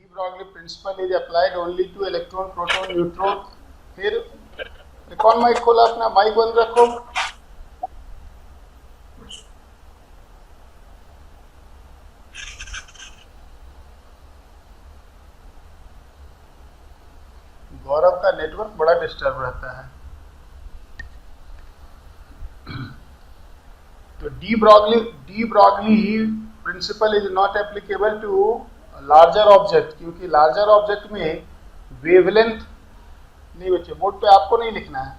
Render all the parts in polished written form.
de Broglie principle is applied only to electron, proton, neutron. फिर कौन mic खोला अपना? माइक बंद रखो। गौरव का नेटवर्क बड़ा डिस्टर्ब रहता है। तो de Broglie principle is not applicable to larger object, क्योंकि लार्जर ऑब्जेक्ट में वेवलेंथ नहीं बच्चे, बोर्ड पे आपको नहीं लिखना है।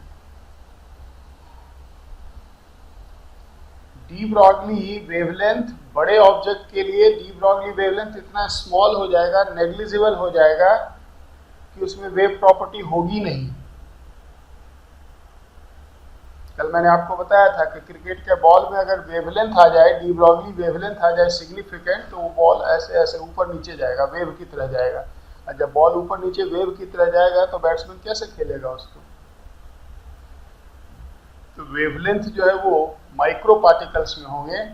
डी ब्रॉगली वेवलेंथ बड़े ऑब्जेक्ट के लिए डी ब्रॉगली वेवलेंथ इतना स्मॉल हो जाएगा, नेग्लिजिबल हो जाएगा कि उसमें वेव प्रॉपर्टी होगी नहीं। कल मैंने आपको बताया था कि क्रिकेट के बॉल में अगर वेवलेंथ आ जाए, डी ब्रॉगली वेवलेंथ आ जाए सिग्निफिकेंट, तो वो बॉल ऐसे ऐसे ऊपर नीचे जाएगा, वेव की तरह जाएगा। और जब बॉल ऊपर नीचे वेव की तरह जाएगा तो बैट्समैन कैसे खेलेगा उसको? तो वेवलेंथ जो है वो माइक्रो पार्टिकल्स में होंगे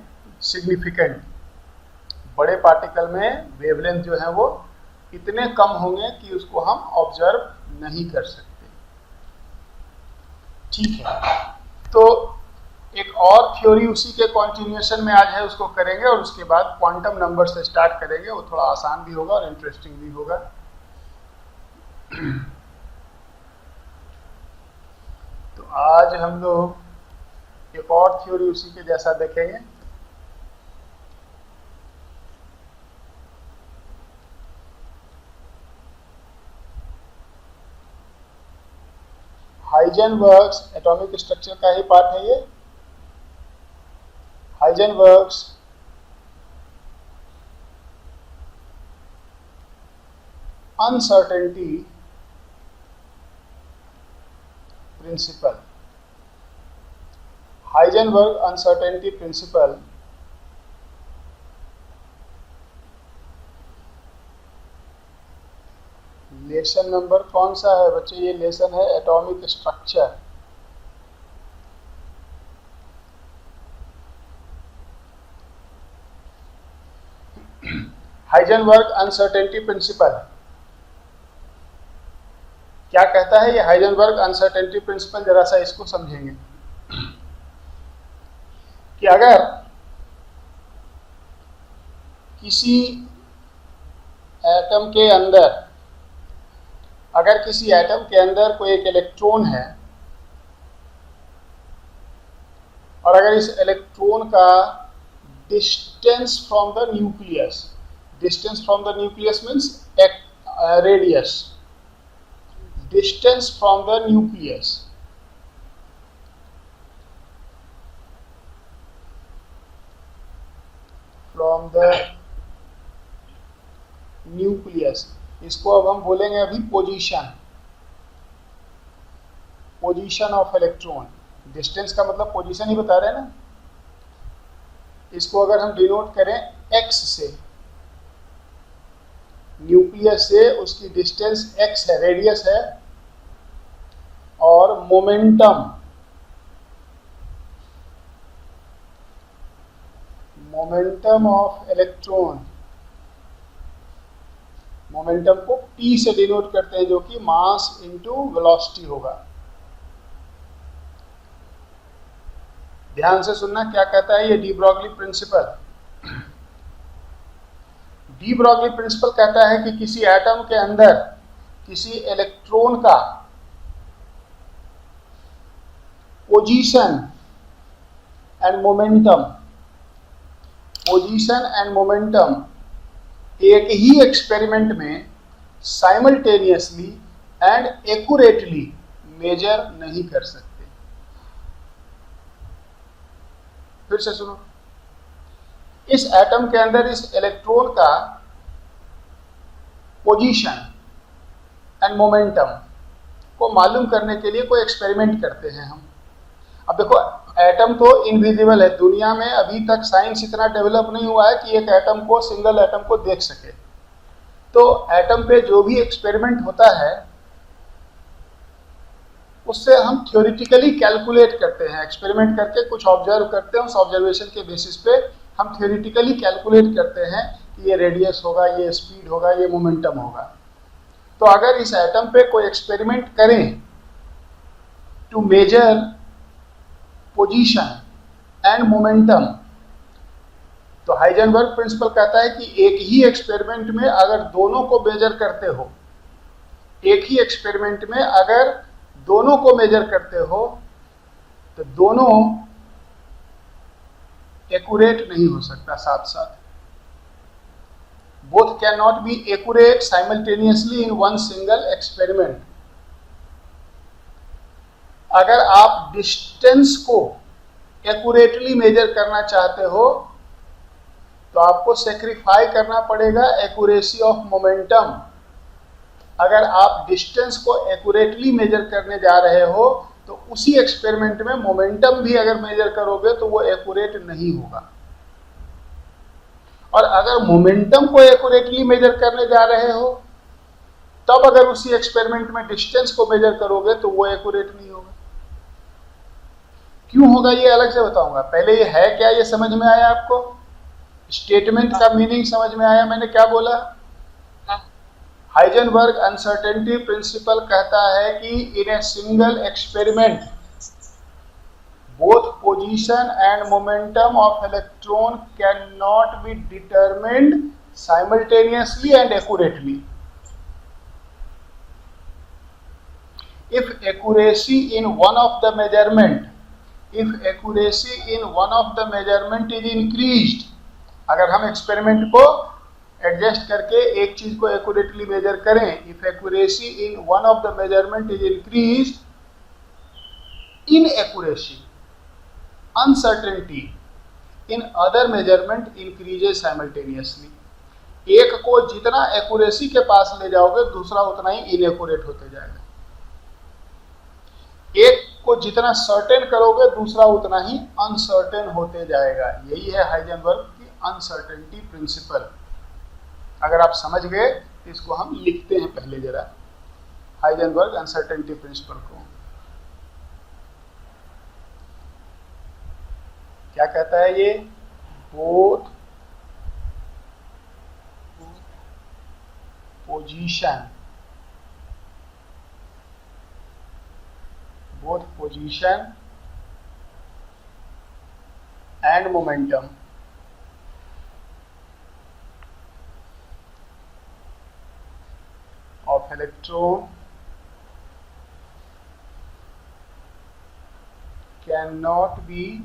सिग्निफिकेंट। बड़े पार्टिकल में वेवलेंथ जो है वो इतने कम होंगे कि उसको हम ऑब्जर्व नहीं कर सकते। ठीक है, तो एक और थ्योरी उसी के कॉन्टिन्यूएशन में आज है, उसको करेंगे और उसके बाद क्वांटम नंबर से स्टार्ट करेंगे। वो थोड़ा आसान भी होगा और इंटरेस्टिंग भी होगा। तो आज हम लोग एक और थ्योरी उसी के जैसा देखेंगे। हाइजेनबर्ग्स एटॉमिक स्ट्रक्चर का ही पार्ट है ये। Heisenberg's uncertainty principle. Heisenberg uncertainty principle lesson number कौन सा है बच्चे? ये लेसन है atomic structure. Heisenberg uncertainty principle क्या कहता है? ये हाइजेनबर्ग अनसर्टेनिटी प्रिंसिपल जरा सा इसको समझेंगे कि अगर किसी एटम के अंदर कोई एक इलेक्ट्रॉन है और अगर इस इलेक्ट्रॉन का distance from the nucleus means radius, distance from the nucleus इसको अब हम बोलेंगे अभी पोजीशन ऑफ इलेक्ट्रॉन। डिस्टेंस का मतलब पोजीशन ही बता रहे हैं ना। इसको अगर हम डिनोट करें x से, न्यूक्लियस से उसकी डिस्टेंस x है, रेडियस है, और मोमेंटम ऑफ इलेक्ट्रॉन, मोमेंटम को p से डिनोट करते हैं, जो कि मास इनटू वेलोसिटी होगा। ध्यान से सुनना क्या कहता है ये de Broglie principle. De Broglie principle कहता है कि किसी एटम के अंदर किसी इलेक्ट्रॉन का पोजीशन एंड मोमेंटम एक ही एक्सपेरिमेंट में साइमल्टेनियसली एंड एक्यूरेटली मेजर नहीं कर सकते। फिर से सुनो, इस एटम के अंदर इस इलेक्ट्रॉन का पोजीशन एंड मोमेंटम को मालूम करने के लिए कोई एक्सपेरिमेंट करते हैं हम। अब देखो, एटम तो इनविजिबल है, दुनिया में अभी तक साइंस इतना डेवलप नहीं हुआ है कि एक सिंगल एटम को देख सके। तो एटम पे जो भी एक्सपेरिमेंट होता है उससे हम थ्योरेटिकली कैलकुलेट करते हैं। एक्सपेरिमेंट करके कुछ ऑब्जर्व करते हैं, उस ऑब्जर्वेशन के बेसिस पे हम थ्योरेटिकली कैलकुलेट करते हैं कि ये रेडियस होगा, ये स्पीड होगा, ये मोमेंटम होगा। तो अगर इस एटम पे कोई एक्सपेरिमेंट करें to measure position and momentum, तो हाइजेनबर्ग प्रिंसिपल कहता है कि एक ही एक्सपेरिमेंट में अगर दोनों को मेजर करते हो, एक ही एक्सपेरिमेंट में अगर दोनों को मेजर करते हो, तो दोनों एक्यूरेट नहीं हो सकता साथ साथ। Both can not be accurate simultaneously in one single experiment. अगर आप डिस्टेंस को एक्यूरेटली मेजर करना चाहते हो तो आपको सेक्रीफाई करना पड़ेगा एक्यूरेसी ऑफ मोमेंटम। अगर आप डिस्टेंस को एक्यूरेटली मेजर करने जा रहे हो तो उसी एक्सपेरिमेंट में मोमेंटम भी अगर मेजर करोगे तो वो एक्यूरेट नहीं होगा। और अगर मोमेंटम को एक्यूरेटली मेजर करने जा रहे हो तब अगर उसी एक्सपेरिमेंट में डिस्टेंस को मेजर करोगे तो वो एक्यूरेट नहीं होगा। क्यों होगा ये अलग से बताऊंगा। पहले ये है क्या, ये समझ में आया आपको? स्टेटमेंट का मीनिंग समझ में आया मैंने क्या बोला? हाइजेनबर्ग अनसर्टेनिटी प्रिंसिपल कहता है कि in a single experiment both position and momentum of electron cannot be determined simultaneously and accurately. If accuracy in one of the measurement is increased, अगर हम एक्सपेरिमेंट को एडजस्ट करके एक चीज को एक्यूरेटली मेजर करें, if accuracy in one of the measurement is increased, inaccuracy, uncertainty in other measurement increases simultaneously. एक को जितना एक्यूरेसी के पास ले जाओगे दूसरा उतना ही इनएक्यूरेट होते जाएगा। एक को जितना सर्टेन करोगे दूसरा उतना ही अनसर्टेन होते जाएगा। यही है हाइजेनबर्ग की अनसर्टेनिटी प्रिंसिपल। अगर आप समझ गए तो इसको हम लिखते हैं पहले जरा, हाइजेनबर्ग अनसर्टेनिटी प्रिंसिपल को। क्या कहता है ये? Both position and momentum of electron cannot be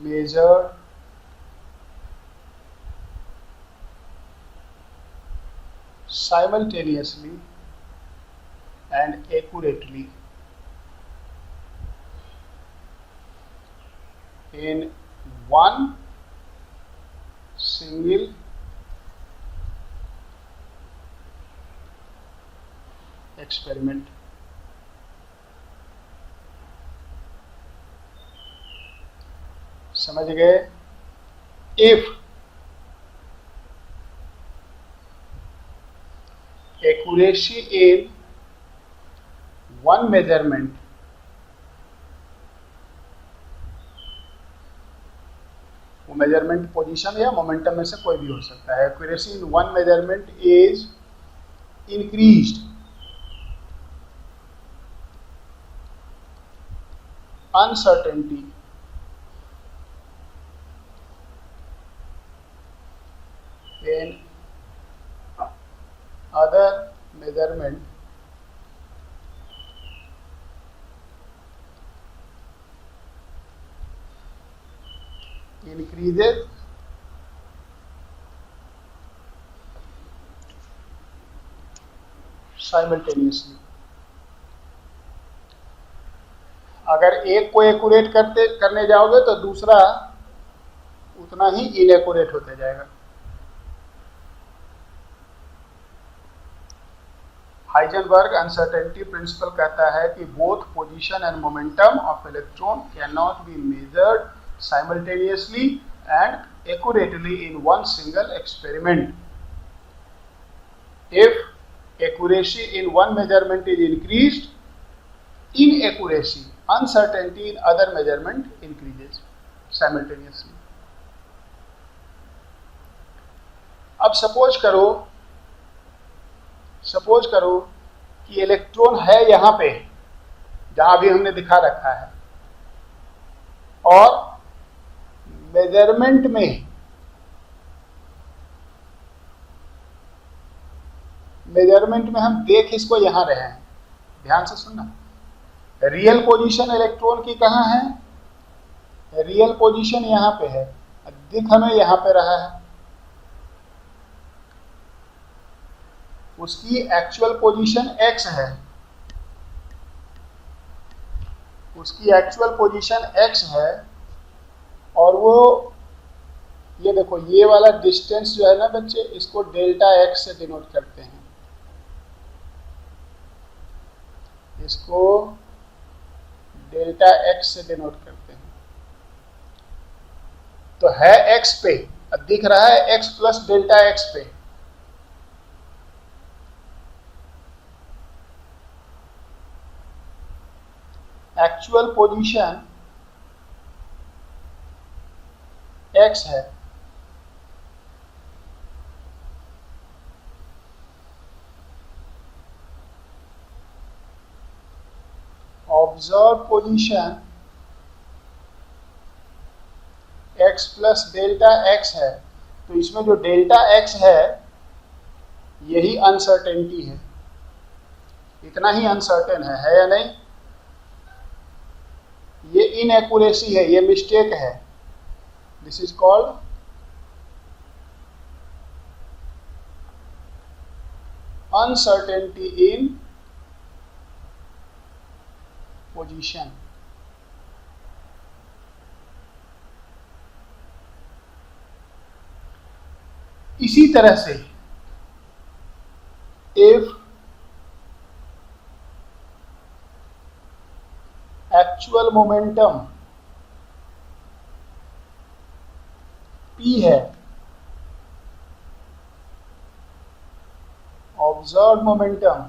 measured simultaneously and accurately in one single experiment. समझ गए? If accuracy in one measurement वो मेजरमेंट पोजीशन या मोमेंटम में से कोई भी हो सकता है, accuracy in one measurement is increased, uncertainty in other measurement increases simultaneously. अगर एक को एक्यूरेट करने जाओगे तो दूसरा उतना ही इनएक्यूरेट होते जाएगा। हाइजेनबर्ग अनसर्टेनिटी प्रिंसिपल कहता है कि both position and momentum of electron can not be measured simultaneously and accurately in one single experiment. If accuracy in one measurement is increased, inaccuracy, uncertainty in other measurement increases. Simultaneously. अब suppose करो कि electron है यहां पे जहां भी हमने दिखा रखा है, और मेजरमेंट में हम देख इसको यहां रहे हैं। ध्यान से सुनना, रियल पोजीशन इलेक्ट्रॉन की कहां है? रियल पोजीशन यहां पे है, दिख हमें यहां पे रहा है। उसकी एक्चुअल पोजीशन x है, और वो ये देखो, ये वाला डिस्टेंस जो है ना बच्चे, इसको डेल्टा x से डिनोट करते हैं। इसको डेल्टा x से डिनोट करते हैं। तो है x पे, अब दिख रहा है x प्लस डेल्टा x पे। एक्चुअल पोजीशन x है, observe position x plus delta x है। तो इसमें जो डेल्टा x है यही अनसर्टेनिटी है, इतना ही अनसर्टेन है या नहीं? ये इनएक्यूरेसी है, ये मिस्टेक है। This is called uncertainty in position. इसी तरह से इफ एक्चुअल मोमेंटम P है, observe momentum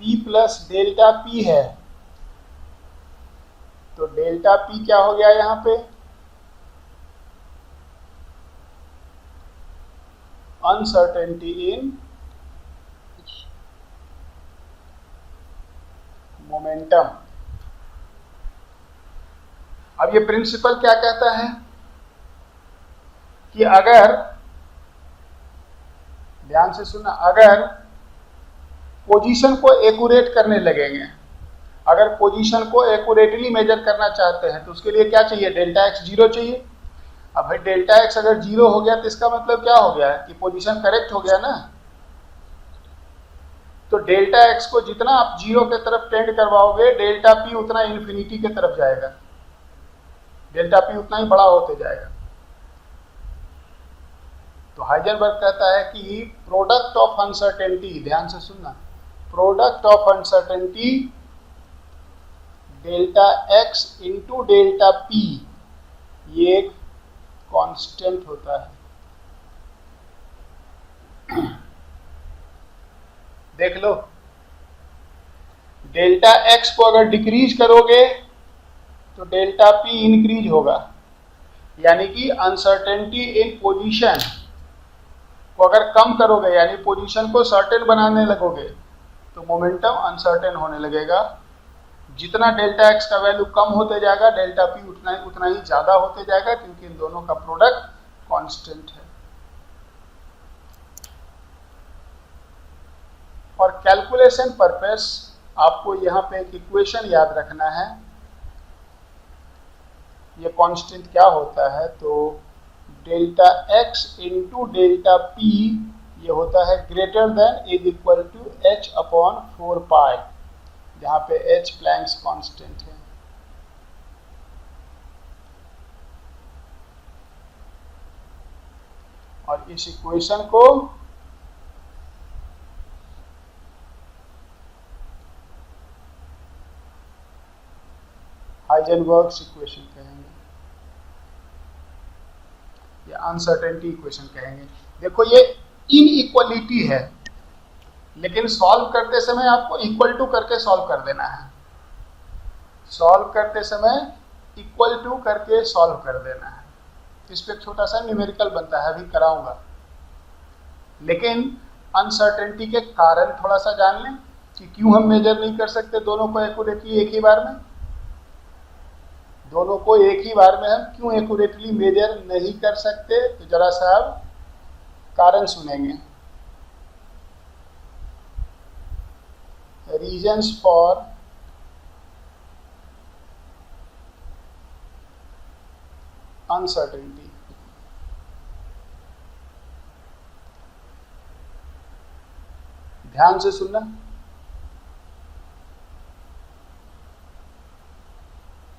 P plus delta P है, तो डेल्टा P क्या हो गया यहां पे? Uncertainty in momentum. अब ये प्रिंसिपल क्या कहता है कि अगर, ध्यान से सुनना, अगर पोजीशन को एक्यूरेट करने लगेंगे, अगर पोजीशन को एक्यूरेटली मेजर करना चाहते हैं तो उसके लिए क्या चाहिए? डेल्टा एक्स 0 चाहिए। अब भाई डेल्टा एक्स अगर 0 हो गया तो इसका मतलब क्या हो गया कि पोजीशन करेक्ट हो गया ना। तो डेल्टा एक्स को जितना आप 0 के तरफ टेंड करवाओगे, डेल्टा पी उतना इन्फिनिटी के तरफ जाएगा, डेल्टा पी उतना ही बड़ा होते जाएगा। तो हाइजेनबर्ग कहता है कि प्रोडक्ट ऑफ अनसर्टेनिटी, ध्यान से सुनना, product of uncertainty delta x into delta p, ये एक कांस्टेंट होता है। देख लो, डेल्टा एक्स को अगर डिक्रीज करोगे तो डेल्टा पी इंक्रीज होगा, यानी कि अनसर्टेनिटी इन पोजीशन को अगर कम करोगे, यानी पोजीशन को सर्टेन बनाने लगोगे, तो मोमेंटम अनसर्टेन होने लगेगा। जितना डेल्टा एक्स का वैल्यू कम होते जाएगा, डेल्टा पी उतना ही ज्यादा होते जाएगा, क्योंकि इन दोनों का प्रोडक्ट कांस्टेंट है। और कैलकुलेशन पर्पस आपको यहाँ पे एक इक्वेशन याद रखना है। ये कांस्टेंट क्या होता है? तो delta x into delta p, ये होता है greater than is equal to h upon 4 pi, जहाँ पे h प्लैंक्स कांस्टेंट है। और इस इक्वेशन को हाइजेनबर्ग्स इक्वेशन कहेंगे या अनसर्टेनिटी इक्वेशन कहेंगे। देखो ये इनइक्वालिटी है, लेकिन सॉल्व करते समय आपको इक्वल टू करके सॉल्व कर देना है। सॉल्व करते समय इक्वल टू करके सॉल्व कर देना है। इस पे एक छोटा सा न्यूमेरिकल बनता है, अभी कराऊंगा। लेकिन अनसर्टेनिटी के कारण थोड़ा सा जान लें कि क्यों हम मेजर नहीं कर सकते दोनों को एक्यूरेटली एक ही बार में। दोनों को एक ही बार में हम क्यों एक्यूरेटली मेजर नहीं कर सकते, तो जरा सा अब कारण सुनेंगे। Reasons for uncertainty. ध्यान से सुनना।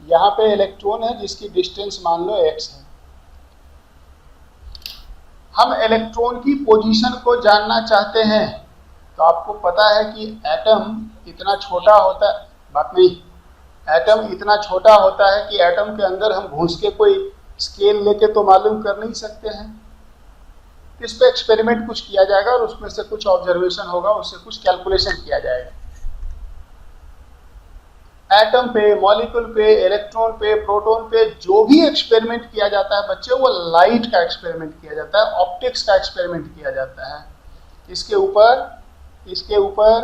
यहां पे इलेक्ट्रॉन है जिसकी डिस्टेंस मान लो x है। हम इलेक्ट्रॉन की पोजीशन को जानना चाहते हैं, तो आपको पता है कि एटम इतना छोटा होता है, बात नहीं, एटम इतना छोटा होता है कि एटम के अंदर हम घुस के कोई स्केल लेके तो मालूम कर नहीं सकते हैं। इस पे एक्सपेरिमेंट कुछ किया जाएगा और उसमें से कुछ ऑब्जर्वेशन होगा, उससे कुछ कैलकुलेशन किया जाएगा। एटम पे, मॉलिक्यूल पे, इलेक्ट्रॉन पे, प्रोटॉन पे जो भी एक्सपेरिमेंट किया जाता है बच्चे, वो लाइट का एक्सपेरिमेंट किया जाता है, ऑप्टिक्स का एक्सपेरिमेंट किया जाता है। इसके ऊपर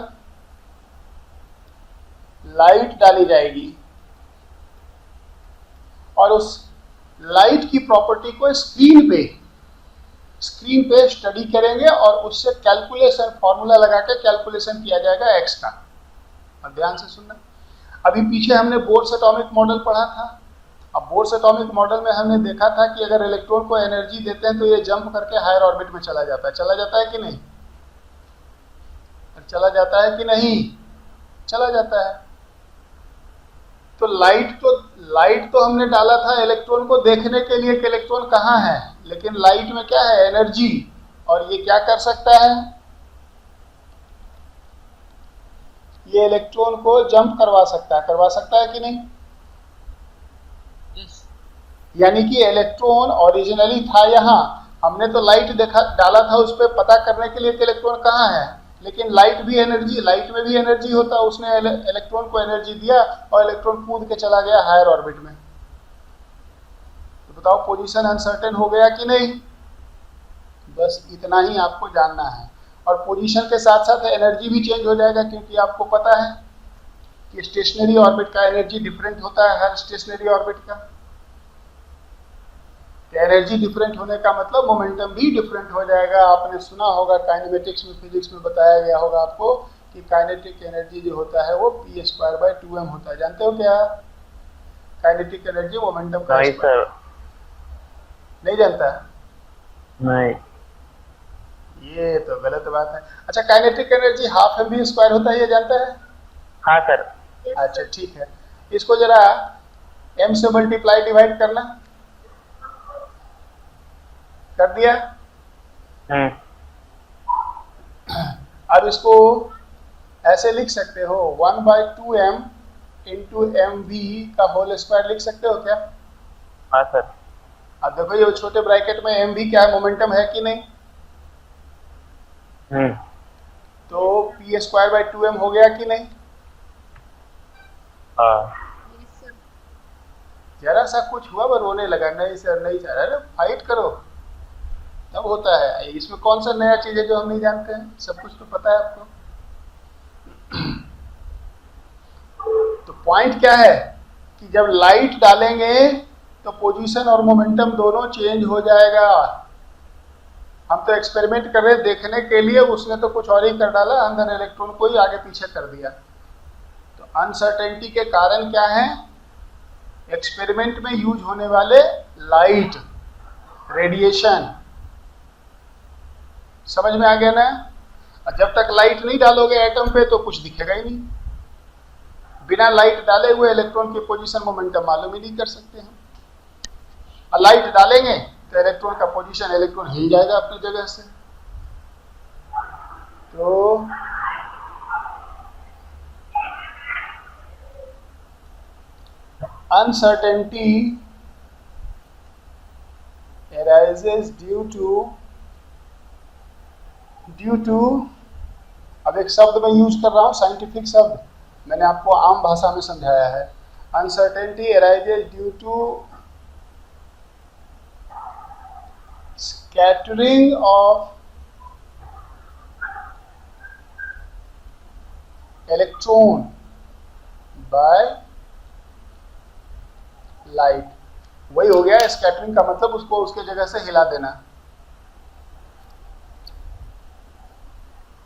लाइट डाली जाएगी और उस लाइट की प्रॉपर्टी को स्क्रीन पे स्टडी करेंगे और उससे कैलकुलेशन, फॉर्मूला लगा के कैलकुलेशन किया जाएगा एक्स का। और ध्यान से सुनना, अभी पीछे हमने बोर्स एटॉमिक मॉडल पढ़ा था। अब बोर्स एटॉमिक मॉडल में हमने देखा था कि अगर इलेक्ट्रॉन को एनर्जी देते हैं तो ये जंप करके हायर ऑर्बिट में चला जाता है कि नहीं? चला जाता है कि नहीं? चला जाता है। तो लाइट तो हमने डाला था इलेक्ट्रॉन को देखने के लिए कि इलेक्ट्रॉन कहाँ है, लेकिन लाइट में क्या है? एनर्जी। और ये क्या कर सकता है? ये इलेक्ट्रॉन को जंप करवा सकता है कि नहीं? यानी कि इलेक्ट्रॉन ओरिजिनली था यहाँ, हमने तो लाइट डाला था उस पर पता करने के लिए कि इलेक्ट्रॉन कहाँ है, लेकिन लाइट में भी एनर्जी होता है। उसने इलेक्ट्रॉन को एनर्जी दिया और इलेक्ट्रॉन कूद के चला गया हायर ऑर्बिट में। तो बताओ पोजीशन अनसर्टेन हो गया कि नहीं? बस इतना ही आपको जानना है। और पोजीशन के साथ साथ एनर्जी भी चेंज हो जाएगा, क्योंकि आपको पता है कि स्टेशनरी ऑर्बिट का एनर्जी डिफरेंट होता है हर स्टेशनरी ऑर्बिट का। एनर्जी डिफरेंट होने का मतलब मोमेंटम भी डिफरेंट हो जाएगा। आपने सुना होगा, काइनेमेटिक्स में, फिजिक्स में बताया गया होगा आपको कि काइनेटिक एनर्जी जो होता है वो p²/2m होता है। जानते हो क्या काइनेटिक एनर्जी मोमेंटम का? नहीं सर, नहीं जानता? नहीं, ये तो गलत बात है। अच्छा, काइनेटिक एनर्जी ½ mv² होता है, ये जानता है? हाँ सर। अच्छा ठीक है, इसको जरा m से मल्टीप्लाई डिवाइड करना। कर दिया? अब इसको ऐसे लिख सकते हो, 1/2m × mv का होल स्क्वायर लिख सकते हो क्या? हाँ सर। अब देखो ये छोटे ब्रैकेट में mv क्या है? मोमेंटम है कि नहीं? तो p²/2m हो गया कि नहीं? जरा सा कुछ हुआ वो रोने लगा, नहीं सर नहीं सर। अरे फाइट करो तब होता है। इसमें कौन सा नया चीज है जो हम नहीं जानते हैं? सब कुछ तो पता है आपको। तो पॉइंट क्या है कि जब लाइट डालेंगे तो पोजीशन और मोमेंटम दोनों चेंज हो जाएगा। हम तो एक्सपेरिमेंट कर रहे देखने के लिए, उसने तो कुछ और ही कर डाला, अंदर इलेक्ट्रॉन को ही आगे पीछे कर दिया। तो अनसर्टेनिटी के कारण क्या है? एक्सपेरिमेंट में यूज होने वाले लाइट, रेडिएशन। समझ में आ गया ना? जब तक लाइट नहीं डालोगे एटम पे तो कुछ दिखेगा ही नहीं। बिना लाइट डाले हुए इलेक्ट्रॉन की पोजीशन, मोमेंटम मालूम ही नहीं कर सकते हैं। और लाइट डालेंगे तो इलेक्ट्रॉन का पोजीशन, इलेक्ट्रॉन हिल जाएगा अपनी जगह से। तो अनसर्टेनिटी arises ड्यू टू, अब एक शब्द मैं यूज कर रहा हूं, साइंटिफिक शब्द, मैंने आपको आम भाषा में समझाया है। Uncertainty arises due to scattering of electron by light. वही हो गया स्कैटरिंग का मतलब, उसको उसके जगह से हिला देना।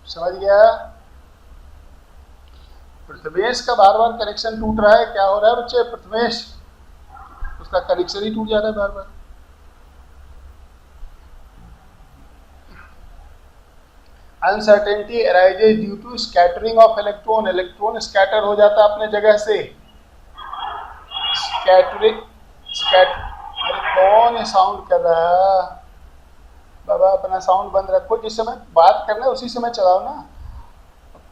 समझ गया? प्रथमेश का बार बार कनेक्शन टूट रहा है, क्या हो रहा है बच्चे? प्रथमेश उसका कनेक्शन ही टूट जा रहा है बार बार। Uncertainty arises due to scattering of electron. Electron scatter हो जाता है अपने जगह से। स्कैटरिंग अरे कौन है साउंड कर रहा है? बाबा अपना साउंड बंद रखो, जिस समय बात करना है उसी समय चलाओ ना।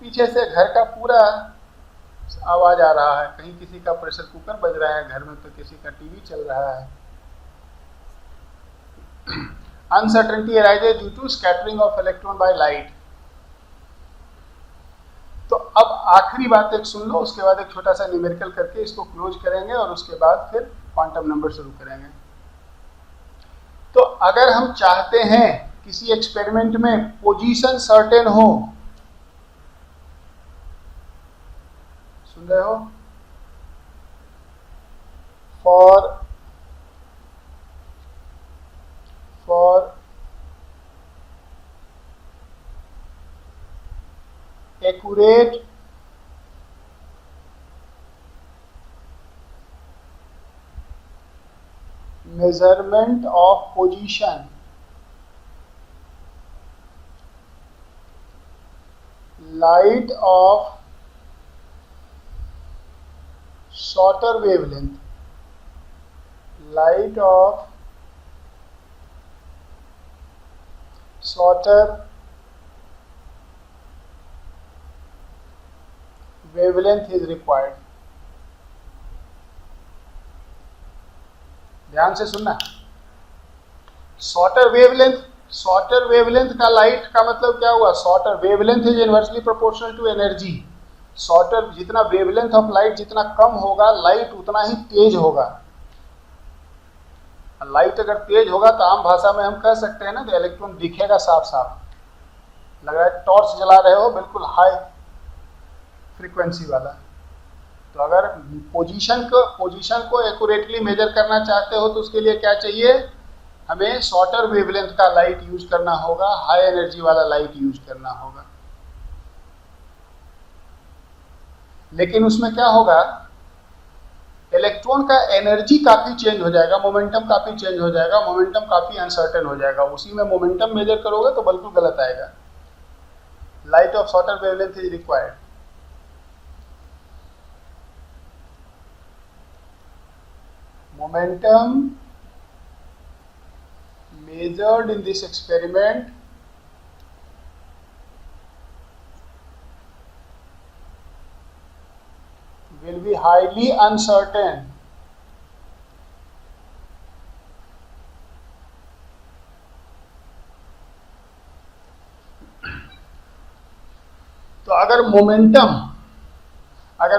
पीछे से घर का पूरा आवाज आ रहा है, कहीं किसी का प्रेशर कुकर बज रहा है घर में, तो किसी का टीवी चल रहा है। Uncertainty arises due to scattering of electron by light. तो अब आखिरी बात एक सुन लो, उसके बाद एक छोटा सा न्यूमेरिकल करके इसको क्लोज करेंगे और उसके बाद फिर क्वांटम नंबर शुरू करेंगे। तो अगर हम चाहते हैं किसी एक्सपेरिमेंट में पोजीशन सर्टेन हो, सुन रहे हो, for accurate measurement of position, light of shorter wavelength, light of shorter wavelength is required। ध्यान से सुनना। शॉर्टर वेवलेंथ का लाइट का मतलब क्या हुआ? Shorter wavelength is inversely proportional to energy. Shorter, जितना वेवलेंथ ऑफ लाइट जितना कम होगा, लाइट उतना ही तेज होगा। लाइट अगर तेज होगा तो आम भाषा में हम कह सकते हैं ना कि इलेक्ट्रॉन दिखेगा साफ साफ। लग रहा है टॉर्च जला रहे हो, बिल्कुल हाई फ्रीक्वेंसी वाला। तो अगर पोजीशन को एक्यूरेटली मेजर करना चाहते हो तो उसके लिए क्या चाहिए? हमें शॉर्टर वेवलेंथ का लाइट यूज करना होगा, हाई एनर्जी वाला लाइट यूज करना होगा। लेकिन उसमें क्या होगा? इलेक्ट्रॉन का एनर्जी काफी चेंज हो जाएगा, मोमेंटम काफी चेंज हो जाएगा, मोमेंटम काफी अनसर्टेन हो जाएगा। उसी में मोमेंटम मेजर करोगे तो बिल्कुल गलत आएगा। Light of shorter wavelength is required. Momentum measured in this experiment will be highly uncertain तो अगर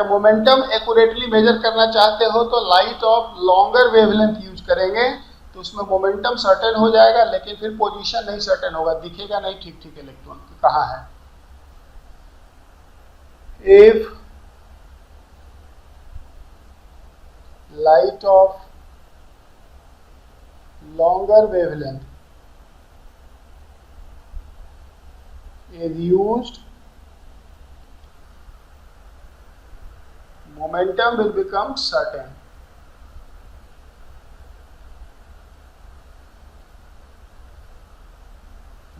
मोमेंटम एक्यूरेटली मेजर करना चाहते हो तो light of longer wavelength use करेंगे, तो उसमें मोमेंटम सर्टेन हो जाएगा, लेकिन फिर पोजीशन नहीं सर्टेन होगा, दिखेगा नहीं ठीक ठीक इलेक्ट्रॉन कहाँ है। If light of longer wavelength is used, momentum will become certain।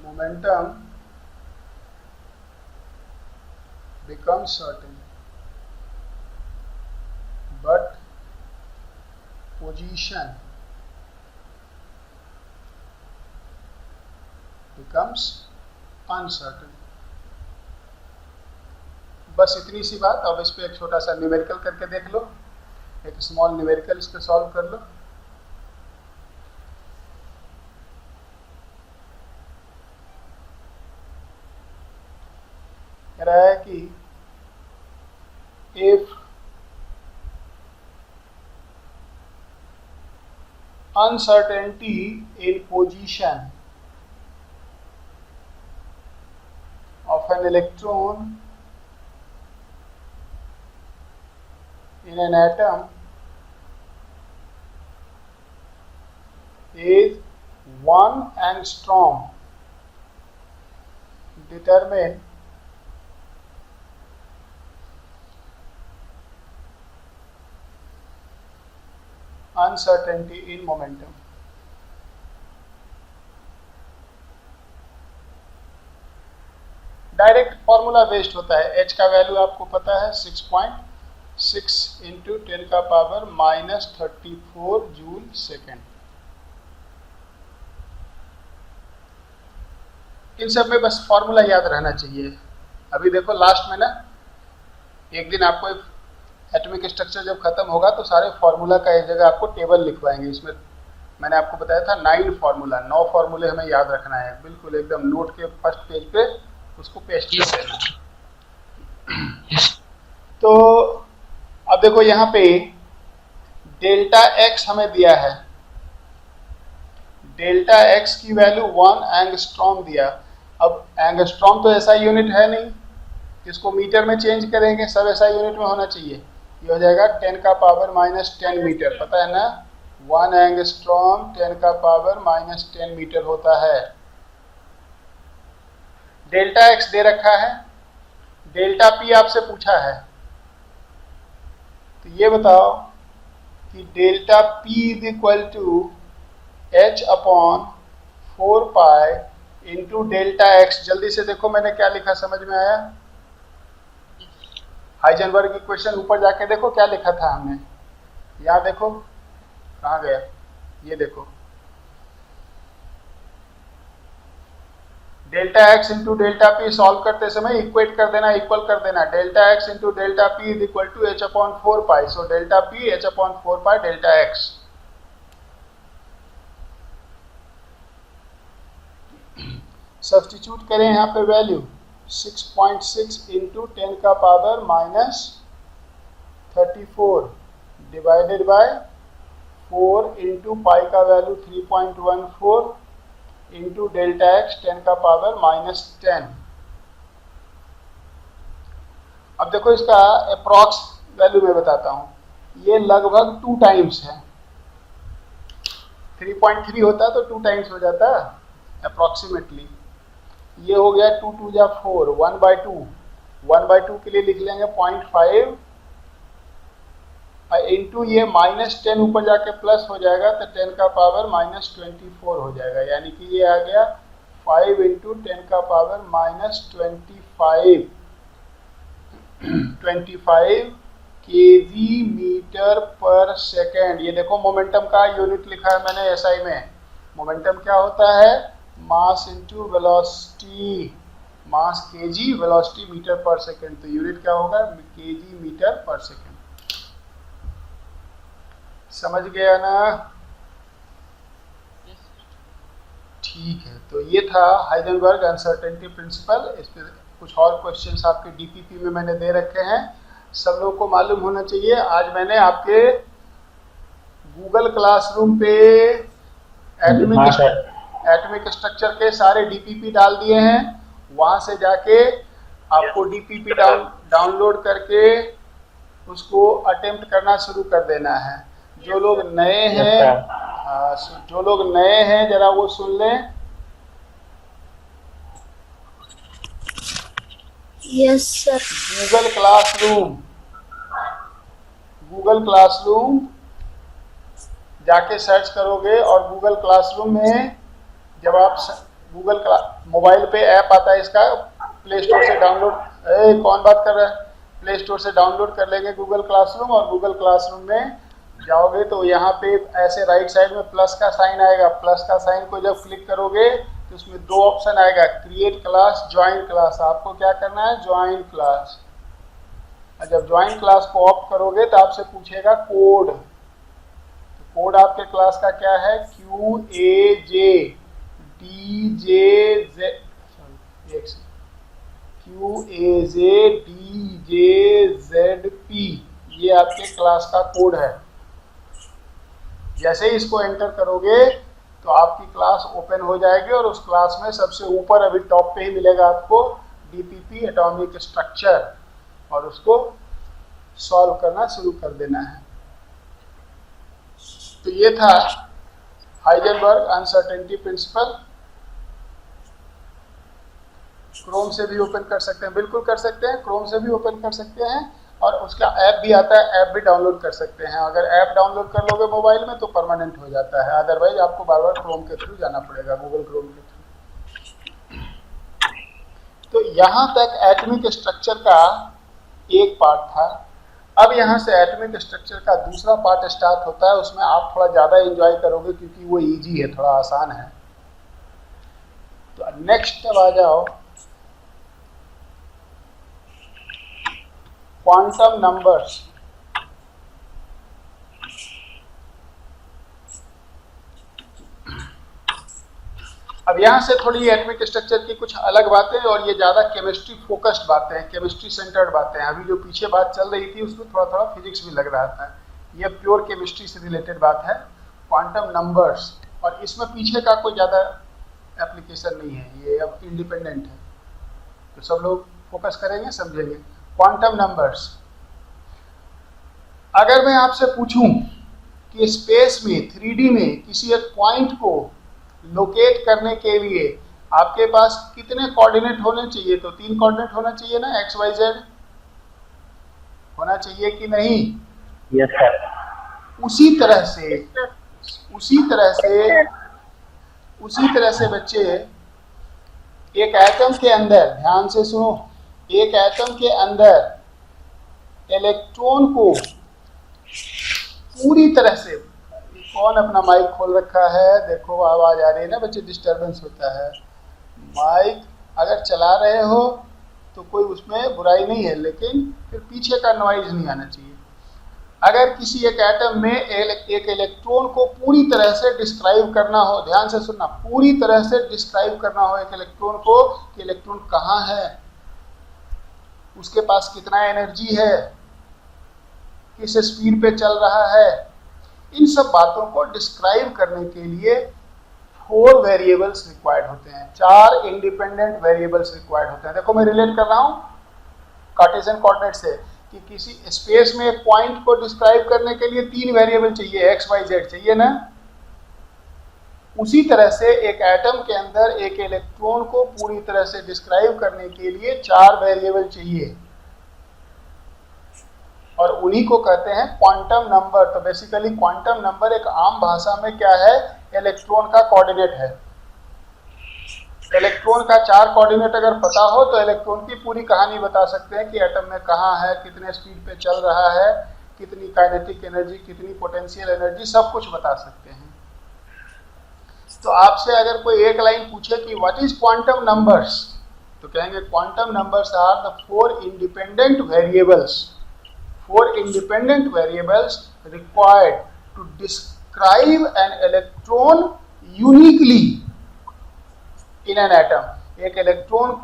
Momentum becomes certain, but position becomes uncertain। बस इतनी सी बात। अब इस पे एक छोटा सा न्यूमेरिकल करके देख लो, एक स्मॉल न्यूमेरिकल इस पे सॉल्व कर लो। कह रहा है कि if uncertainty in position of an electron in an atom is 1 angstrom. Determine uncertainty in momentum. Direct formula based होता है। h का वैल्यू आपको पता है 6.6 इंटू 10 का पावर -34 जूल सेकेंड। इन सब में बस फॉर्मूला याद रहना चाहिए। अभी देखो लास्ट में ना एक दिन आपको एटॉमिक स्ट्रक्चर जब खत्म होगा तो सारे फार्मूला का एक जगह आपको टेबल लिखवाएंगे। इसमें मैंने आपको बताया था 9 फार्मूला, 9 फार्मूले हमें याद रखना है, बिल्कुल एकदम नोट के फर्स्ट पेज पे उसको पेस्ट कर देना। तो अब देखो यहाँ पे डेल्टा एक्स हमें दिया है, डेल्टा एक्स की वैल्यू 1 एंगस्ट्रॉम दिया। अब एंगस्ट्रॉम तो ऐसा यूनिट है नहीं, इसको मीटर में चेंज करेंगे, सब ऐसा यूनिट में होना चाहिए। ये हो जाएगा 10 का पावर -10 मीटर, पता है ना 1 एंगस्ट्रॉम 10 का पावर -10 मीटर होता है। डेल्टा एक्स दे रखा है, डेल्टा पी आपसे पूछा है, तो ये बताओ कि delta p is equal to h/4 into delta x. जल्दी से देखो मैंने क्या लिखा, समझ में आया? हाइजेनबर्ग इक्वेशन ऊपर जाके देखो क्या लिखा था हमने, यहाँ देखो कहाँ गया, ये देखो delta x into delta p solve करते समय इक्वेट कर देना, इक्वल कर देना। Delta x into delta p is equal to h/4 so delta p h/4 delta x. Substitute करें यहाँ पे वैल्यू 6.6 इंटू 10 का power -34 divided by 4 into pi का वैल्यू 3.14 इंटू डेल्टा एक्स 10 का पावर -10। अब देखो इसका अप्रॉक्स वैल्यू मैं बताता हूँ, ये लगभग 2 टाइम्स है। 3.3 होता तो 2 टाइम्स हो जाता अप्रॉक्सीमेटली। ये हो गया 2 2 जा 4, 1/2, 1/2 के लिए लिख लेंगे 0.5 इंटू ये -10 ऊपर जाके प्लस हो जाएगा तो 10 का पावर -24 हो जाएगा, यानी कि ये आ गया 5 इंटू 10 का पावर -25 केजी मीटर पर सेकेंड। ये देखो मोमेंटम का यूनिट लिखा है मैंने एसआई में। मोमेंटम क्या होता है? मास इंटू वेलोसिटी, मास केजी, वेलोसिटी मीटर पर सेकेंड, तो यूनिट क्या होगा? केजी मीटर पर सेकेंड। समझ गया ना? ठीक है, तो ये था हाइजेनबर्ग अनसर्टेनिटी प्रिंसिपल। इस पर कुछ और क्वेश्चंस आपके डीपीपी में मैंने दे रखे हैं, सब लोगों को मालूम होना चाहिए। आज मैंने आपके गूगल क्लासरूम पे एटॉमिक स्ट्रक्चर के सारे डीपीपी डाल दिए हैं, वहां से जाके आपको डीपीपी डाउनलोड करके उसको अटेम्प्ट करना शुरू कर देना है। जो लोग नए हैं, जो लोग नए हैं जरा वो सुन लें। Yes sir. गूगल क्लासरूम जाके सर्च करोगे और गूगल क्लासरूम में जब आप मोबाइल पे ऐप आता है इसका, प्ले स्टोर से डाउनलोड, कौन बात कर रहा है? प्ले स्टोर से डाउनलोड कर लेंगे गूगल क्लासरूम, और गूगल क्लासरूम में जाओगे तो यहाँ पे ऐसे राइट साइड में प्लस का साइन आएगा। प्लस का साइन को जब क्लिक करोगे तो उसमें 2 ऑप्शन आएगा, क्रिएट क्लास, ज्वाइन क्लास। आपको क्या करना है? Join class. और जब ज्वाइन क्लास को ऑप्ट करोगे तो आपसे पूछेगा कोड। तो कोड आपके क्लास का क्या है? QAJDJZP, ये आपके क्लास का कोड है। जैसे ही इसको एंटर करोगे तो आपकी क्लास ओपन हो जाएगी और उस क्लास में सबसे ऊपर अभी टॉप पे ही मिलेगा आपको डीपीपी एटॉमिक स्ट्रक्चर, और उसको सॉल्व करना शुरू कर देना है। तो ये था हाइजेनबर्ग अनसर्टेनिटी प्रिंसिपल। क्रोम से भी ओपन कर सकते हैं, बिल्कुल कर सकते हैं, क्रोम से भी ओपन कर सकते हैं, और उसका ऐप भी आता है, ऐप भी डाउनलोड कर सकते हैं। अगर ऐप डाउनलोड कर लोगे मोबाइल में तो परमानेंट हो जाता है, अदरवाइज आपको बार बार क्रोम के थ्रू जाना पड़ेगा, गूगल क्रोम के थ्रू। तो यहाँ तक एटॉमिक स्ट्रक्चर का एक पार्ट था। अब यहाँ से एटॉमिक स्ट्रक्चर का दूसरा पार्ट स्टार्ट होता है, उसमें आप थोड़ा ज़्यादा एंजॉय करोगे क्योंकि वो इजी है, थोड़ा आसान है। तो नेक्स्ट अब आ जाओ क्वांटम नंबर्स। अब यहाँ से थोड़ी एटॉमिक स्ट्रक्चर की कुछ अलग बातें, और ये ज़्यादा केमिस्ट्री फोकस्ड बातें हैं, केमिस्ट्री सेंटर्ड बातें हैं। अभी जो पीछे बात चल रही थी उसमें थोड़ा थोड़ा फिजिक्स भी लग रहा था, ये प्योर केमिस्ट्री से रिलेटेड बात है, क्वांटम नंबर्स। और इसमें पीछे का कोई ज़्यादा एप्लीकेशन नहीं है, ये अब इंडिपेंडेंट है, तो सब लोग फोकस करेंगे, समझेंगे। क्वांटम नंबर्स, अगर मैं आपसे पूछूं कि स्पेस में 3D में किसी एक पॉइंट को लोकेट करने के लिए आपके पास कितने कोऑर्डिनेट होने चाहिए, तो 3 कोऑर्डिनेट होना चाहिए ना, एक्स वाई जेड होना चाहिए कि नहीं? Yes sir. उसी तरह से बच्चे एक एटम के अंदर, ध्यान से सुनो, एक एटम के अंदर इलेक्ट्रॉन को पूरी तरह से, कौन अपना माइक खोल रखा है, देखो आवाज आ रही है ना बच्चे, डिस्टरबेंस होता है। माइक अगर चला रहे हो तो कोई उसमें बुराई नहीं है, लेकिन फिर पीछे का नॉइज नहीं आना चाहिए। अगर किसी एक एटम में एक इलेक्ट्रॉन को पूरी तरह से डिस्क्राइब करना हो, ध्यान से सुनना, पूरी तरह से डिस्क्राइब करना हो एक इलेक्ट्रॉन को कि इलेक्ट्रॉन कहाँ है, उसके पास कितना एनर्जी है, किस स्पीड पे चल रहा है, इन सब बातों को डिस्क्राइब करने के लिए 4 वेरिएबल्स रिक्वायर्ड होते हैं, 4 इंडिपेंडेंट वेरिएबल्स रिक्वायर्ड होते हैं। देखो मैं रिलेट कर रहा हूँ कार्टेशियन कोऑर्डिनेट से, कि किसी स्पेस में एक पॉइंट को डिस्क्राइब करने के लिए 3 वेरिएबल चाहिए, एक्स वाई जेड चाहिए ना। उसी तरह से एक एटम के अंदर एक इलेक्ट्रॉन को पूरी तरह से डिस्क्राइब करने के लिए 4 वेरिएबल चाहिए, और उन्हीं को कहते हैं क्वांटम नंबर। तो बेसिकली क्वांटम नंबर एक आम भाषा में क्या है, इलेक्ट्रॉन का कोऑर्डिनेट है। इलेक्ट्रॉन का 4 कोऑर्डिनेट अगर पता हो तो इलेक्ट्रॉन की पूरी कहानी बता सकते हैं कि एटम में कहाँ है, कितने स्पीड पे चल रहा है, कितनी काइनेटिक एनर्जी, कितनी पोटेंशियल एनर्जी, सब कुछ बता सकते हैं। तो आपसे अगर कोई एक लाइन पूछे कि व्हाट इज क्वांटम नंबर्स, तो कहेंगे quantum numbers are the 4 independent variables, 4 independent variables required to describe an electron uniquely in an atom। एक इलेक्ट्रॉन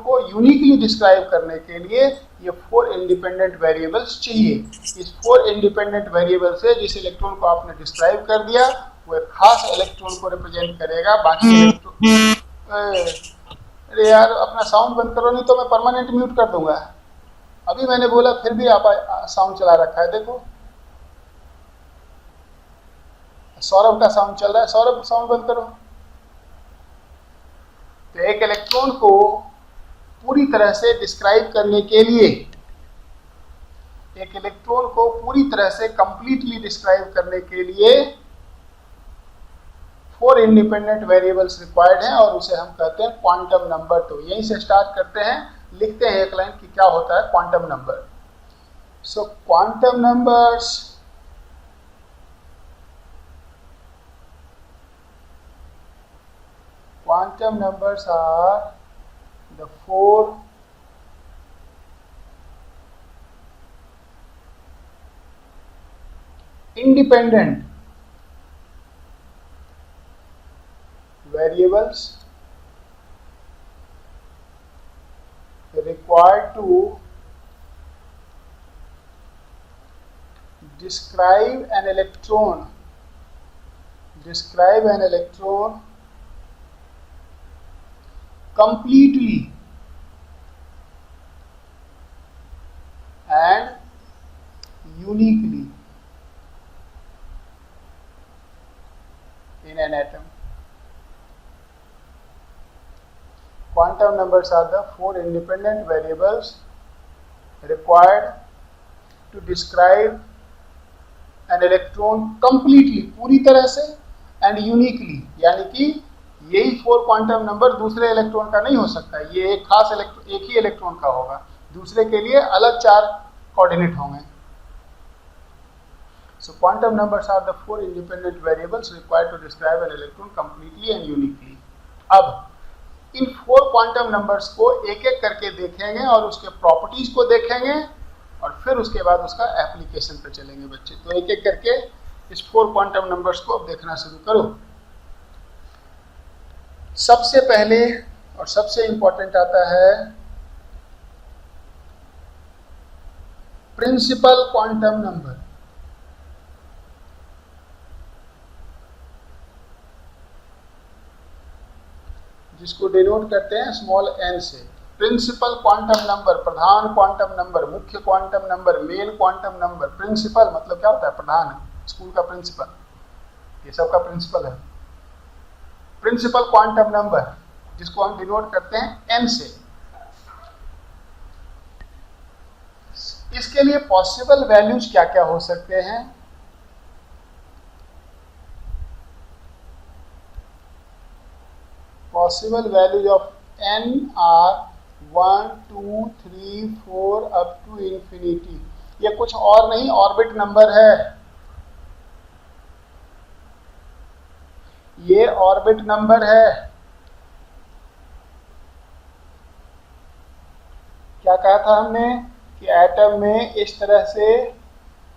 को यूनिकली डिस्क्राइब करने के लिए ये 4 इंडिपेंडेंट वेरिएबल्स चाहिए। इस 4 इंडिपेंडेंट वेरिएबल से जिस इलेक्ट्रॉन को आपने डिस्क्राइब कर दिया वो एक खास इलेक्ट्रॉन को रिप्रेजेंट करेगा, बाकी इलेक्ट्रॉन। अरे यार अपना साउंड बंद करो, नहीं तो मैं परमानेंट म्यूट कर दूंगा। अभी मैंने बोला फिर भी आप साउंड चला रखा है, देखो सौरभ का साउंड चल रहा है, सौरभ साउंड बंद करो। तो एक इलेक्ट्रॉन को पूरी तरह से डिस्क्राइब करने के लिए, एक इलेक्ट्रॉन को पूरी तरह से कंप्लीटली डिस्क्राइब करने के लिए 4 इंडिपेंडेंट वेरिएबल्स रिक्वायर्ड हैं, और उसे हम कहते हैं क्वांटम नंबर। तो यहीं से स्टार्ट करते हैं, लिखते हैं एक लाइन कि क्या होता है quantum number. So quantum numbers are the 4 independent variables required to describe an electron completely and uniquely in an atom. Quantum numbers are the 4 independent variables required to describe an electron completely, पूरी तरह से, and uniquely, यानी कि यही 4 quantum number दूसरे electron का नहीं हो सकता, ये एक खास एक ही इलेक्ट्रॉन का होगा, दूसरे के लिए अलग 4 कोऑर्डिनेट होंगे. So quantum numbers are the 4 independent variables required to describe an electron completely and uniquely. अब इन 4 क्वांटम नंबर्स को एक एक करके देखेंगे और उसके प्रॉपर्टीज को देखेंगे और फिर उसके बाद उसका एप्लीकेशन पे चलेंगे बच्चे. तो एक एक करके इस 4 क्वांटम नंबर्स को अब देखना शुरू करो. सबसे पहले और सबसे इंपॉर्टेंट आता है प्रिंसिपल क्वांटम नंबर. जिसको डिनोट करते हैं स्मॉल n से. प्रिंसिपल क्वांटम नंबर, प्रधान क्वांटम नंबर, मुख्य quantum number, main quantum number. Principal मतलब क्या होता है? प्रधान, स्कूल का प्रिंसिपल, ये सब का प्रिंसिपल है. प्रिंसिपल क्वांटम नंबर जिसको हम डिनोट करते हैं n से. इसके लिए पॉसिबल वैल्यूज क्या क्या हो सकते हैं? Possible values of n are 1, 2, 3, 4 up to infinity. ये कुछ और नहीं, ऑर्बिट नंबर है. ये ऑर्बिट नंबर है. क्या कहा था हमने कि एटम में इस तरह से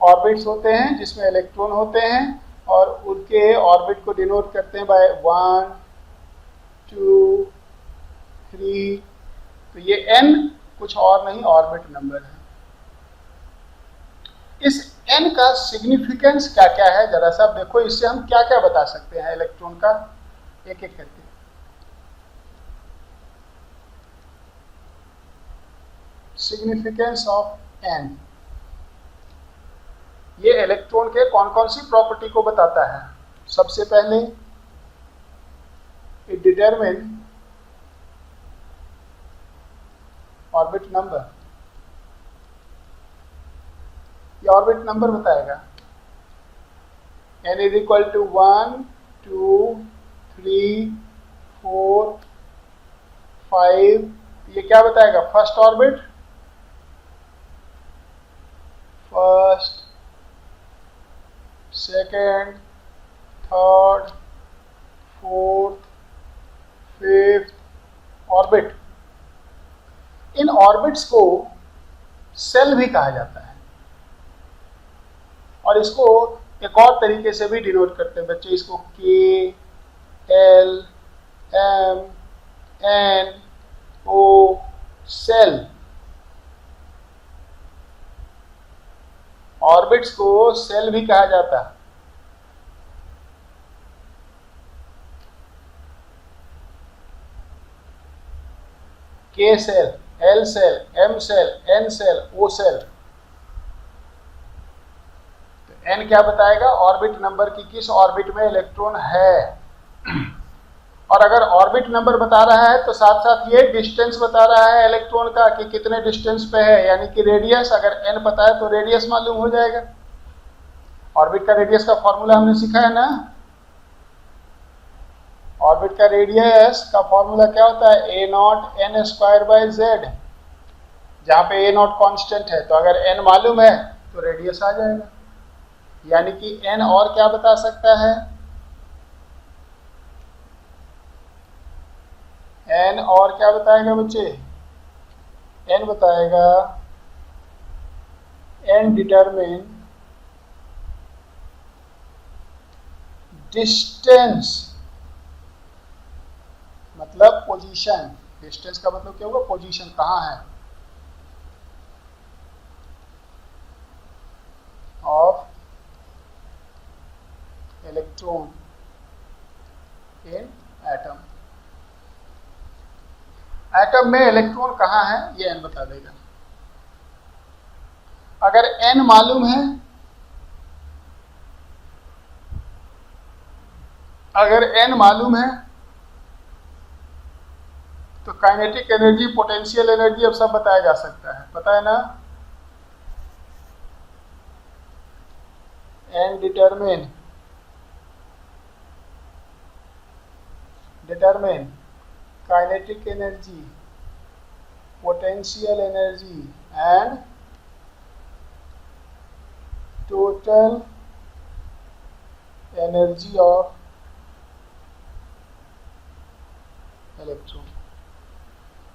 ऑर्बिट्स होते हैं जिसमें इलेक्ट्रॉन होते हैं और उनके ऑर्बिट को डिनोट करते हैं बाय 1, 2, 3. तो ये n कुछ और नहीं, ऑर्बिट नंबर है. इस n का सिग्निफिकेंस क्या क्या है जरा सा देखो. इससे हम क्या क्या बता सकते हैं इलेक्ट्रॉन का, एक एक करके. सिग्निफिकेंस ऑफ n, ये इलेक्ट्रॉन के कौन कौन सी प्रॉपर्टी को बताता है? सबसे पहले it determine orbit number. ये ऑर्बिट नंबर बताएगा. n is equal to 1, 2, 3, 4, 5. ये क्या बताएगा? First orbit, first, second, third, fourth, 5th orbit. इन ऑर्बिट्स को सेल भी कहा जाता है और इसको एक और तरीके से भी डिनोट करते हैं बच्चे. इसको K, L, M, N, O, shell. Orbits को सेल भी कहा जाता है. K shell, L shell, M shell, N shell, O shell. तो N क्या बताएगा? ऑर्बिट नंबर की किस ऑर्बिट में इलेक्ट्रॉन है. और अगर ऑर्बिट नंबर बता रहा है तो साथ साथ ये डिस्टेंस बता रहा है इलेक्ट्रॉन का कि कितने डिस्टेंस पे है, यानी कि रेडियस. अगर n पता है तो रेडियस मालूम हो जाएगा. ऑर्बिट का रेडियस का फॉर्मूला हमने सीखा है ना. ऑर्बिट का रेडियस का फॉर्मूला क्या होता है? a0 n square by z. जहां पे a0 कांस्टेंट है तो अगर n मालूम है तो रेडियस आ जाएगा. यानी कि n और क्या बता सकता है? n और क्या बताएगा बच्चे? n बताएगा n डिटरमिन डिस्टेंस, मतलब पोजीशन. डिस्टेंस का मतलब क्या होगा? पोजीशन, कहाँ है, of electron in atom. Atom में इलेक्ट्रॉन कहाँ है ये n बता देगा। अगर n मालूम है, अगर n मालूम है तो काइनेटिक एनर्जी, पोटेंशियल एनर्जी अब सब बताया जा सकता है, पता है ना। And determine kinetic energy, potential energy and total energy of electron.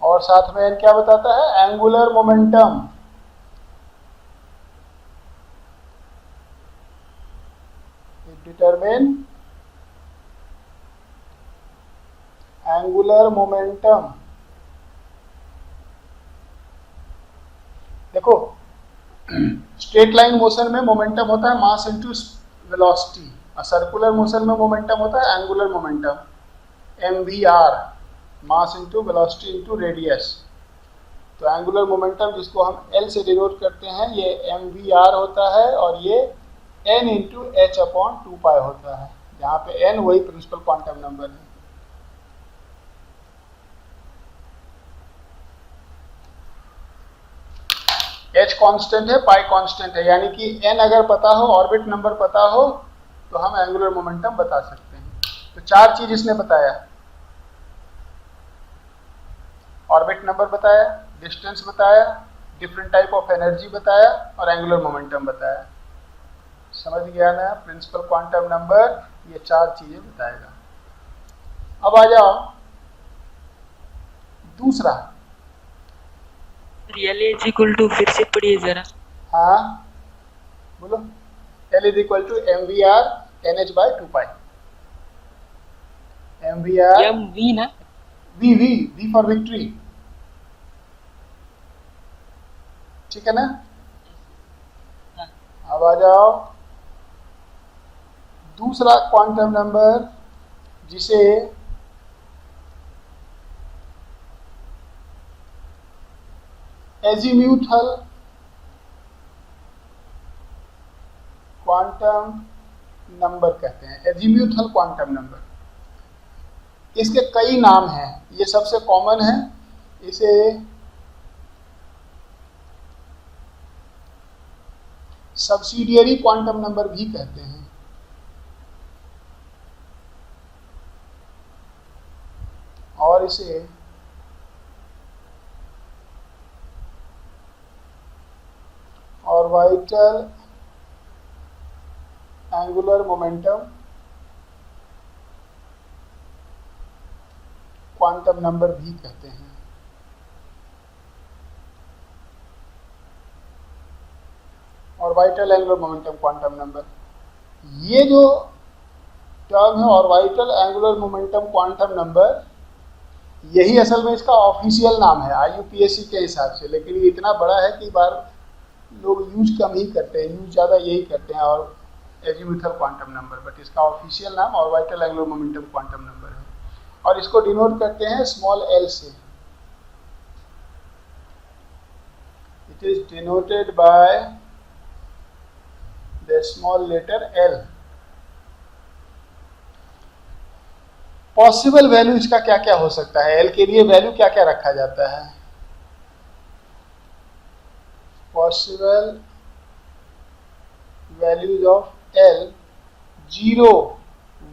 और साथ में क्या बताता है, angular momentum. Determine angular momentum. देखो स्ट्रेट लाइन मोशन में मोमेंटम होता है मास इनटू वेलोसिटी, और सर्कुलर मोशन में मोमेंटम होता है angular momentum, MVR, mass into velocity into radius. तो एंगुलर मोमेंटम जिसको हम L से डिनोट करते हैं ये MVR होता है, और ये N इंटू h/2π होता है, जहाँ पे N वही प्रिंसिपल क्वांटम नंबर है। h कांस्टेंट है, पाई कांस्टेंट है, यानी कि n अगर पता हो, ऑर्बिट नंबर पता हो, तो हम एंगुलर मोमेंटम बता सकते हैं। तो चार चीज इसने बताया, ऑर्बिट नंबर बताया, डिस्टेंस बताया, डिफरेंट टाइप ऑफ एनर्जी बताया, और एंगुलर मोमेंटम बताया। समझ गया ना, प्रिंसिपल क्वांटम नंबर ये चार चीजें बताएगा। अब आ जाओ दूसरा। L is equal to, फिर से पढ़िए जरा। हाँ बोलो। L is equal to MVR NH/2π। MVR MV ना, V फॉर विक्ट्री, ठीक है ना। अब आ जाओ दूसरा क्वांटम नंबर जिसे एजीम्यूथल क्वांटम नंबर कहते हैं। एजीम्यूथल क्वांटम नंबर, इसके कई नाम हैं, ये सबसे कॉमन है। इसे सब्सिडियरी क्वांटम नंबर भी कहते हैं, और इसे orbital angular momentum quantum number भी कहते हैं। Orbital angular momentum quantum number, ये जो टर्म है orbital angular momentum quantum number, यही असल में इसका ऑफिशियल नाम है IUPAC के हिसाब से, लेकिन ये इतना बड़ा है कि बार लोग यूज कम ही करते हैं, यूज ज़्यादा यही करते हैं, और एजीम्यूथल क्वांटम नंबर, बट इसका ऑफिशियल नाम orbital angular momentum quantum number है। और इसको डिनोट करते हैं स्मॉल l से। It is denoted by the small letter l। Possible value इसका क्या क्या हो सकता है, l के लिए वैल्यू क्या क्या रखा जाता है। Possible values of L 0,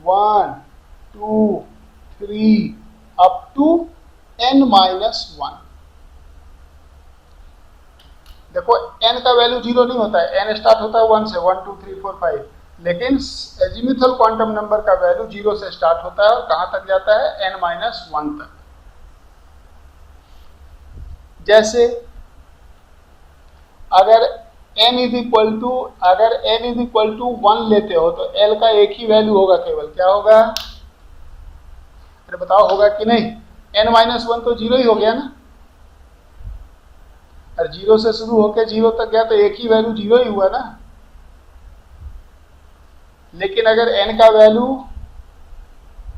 1, 2, 3 up to n-1। देखो n का वैल्यू 0 नहीं होता है, n स्टार्ट होता है 1 से, 1 2 3 4 5, लेकिन एजीम्यूथल क्वांटम नंबर का वैल्यू 0 से स्टार्ट होता है और कहां तक जाता है, n-1 तक। जैसे अगर n इज इक्वल टू 1 लेते हो तो l का एक ही वैल्यू होगा केवल, क्या होगा, अरे बताओ होगा कि नहीं, n-1 तो 0 ही हो गया ना, और 0 से शुरू होकर 0 तक गया तो एक ही वैल्यू 0 ही हुआ ना। लेकिन अगर n का वैल्यू